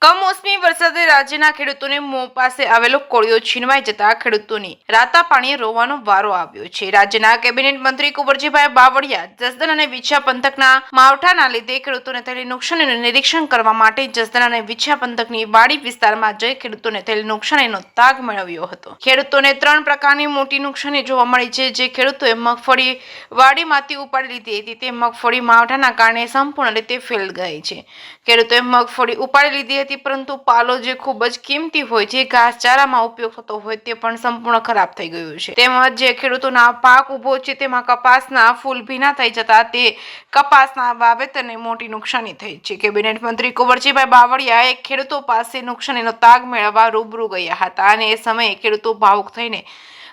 કમોસમી વરસાદે રાજ્યના ખેડૂતોને મોં પાસે આવેલો કોળિયો છીનવાઈ જતા ખેડૂતોની રાતા પાણીએ રોવાનો વારો આવ્યો છે। રાજ્યના કેબિનેટ મંત્રી કુંવરજીભાઈ બાવળિયા જસદણ અને વિછિયા પંથકના માવઠાના લીધે ખેડૂતોને થયેલી નુકસાનીનું નિરીક્ષણ કરવા માટે જસદણ અને વિછિયા પંથકની વાડી વિસ્તારમાં જઈ ખેડૂતોને થયેલી નુકસાનીનો તાગ મેળવ્યો હતો। ખેડૂતોને 3 પ્રકારની મોટી નુકસાની જોવા મળી છે। જે ખેડૂતોએ મગફળી વાડીમાંથી ઉપાડી લીધી હતી તે મગફળી માવઠાના કારણે સંપૂર્ણ રીતે ફેલ ગઈ છે। ખેડૂતોએ મગફળી ઉપાડી લીધી હતી પરંતુ પાલો જે ખૂબ જ કિંમતી હોય છે, ઘાસચારામાં ઉપયોગ થતો હોય તે પણ સંપૂર્ણ ખરાબ થઈ ગયું છે। તેમજ જે ખેડૂતોના પાક ઉભો છે તેમાં કપાસના ફૂલ ભીના થઈ જતા તે કપાસના વાવેતરને મોટી નુકસાની થઈ છે। કેબિનેટ મંત્રી કુંવરજીભાઈ બાવળિયાએ ખેડૂતો પાસે નુકસાનીનો તાગ મેળવવા રૂબરૂ ગયા હતા અને એ સમયે ખેડૂતો ભાવુક થઈને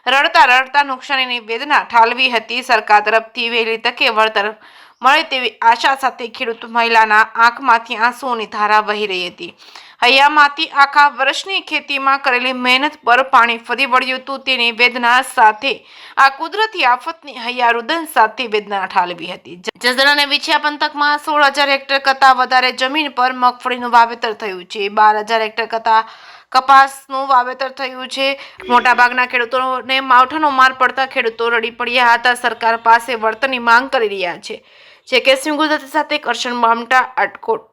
રડતા નુકસાનીની વેદના ઠાલવી હતી। સરકાર તરફથી વહેલી તકે વળતર મળે તેવી આશા સાથે ખેડૂત મહિલાના આંખમાંથી આંસુઓની ધારા વહી રહી હતી। હૈયામાંથી આખા વર્ષની ખેતીમાં કરેલી મહેનત પર પાણી ફરી વળ્યું હતું। તેની વેદના સાથે આ કુદરતી આફતની હૈયા રુદન સાથે વેદના ઠાલવી હતી। જસદણ અને વિછિયા પંથકમાં 16,000 હેક્ટર કરતાં વધારે જમીન પર મગફળીનું વાવેતર થયું છે। 12,000 હેક્ટર કરતાં કપાસનું વાવેતર થયું છે। મોટાભાગના ખેડૂતોને માવઠાનો માર પડતા ખેડૂતો રડી પડ્યા હતા। સરકાર પાસે વળતરની માંગ કરી રહ્યા છે। જે કે સિંહ ગુજરાતી સાથે કરશન મામટા આટકોટ।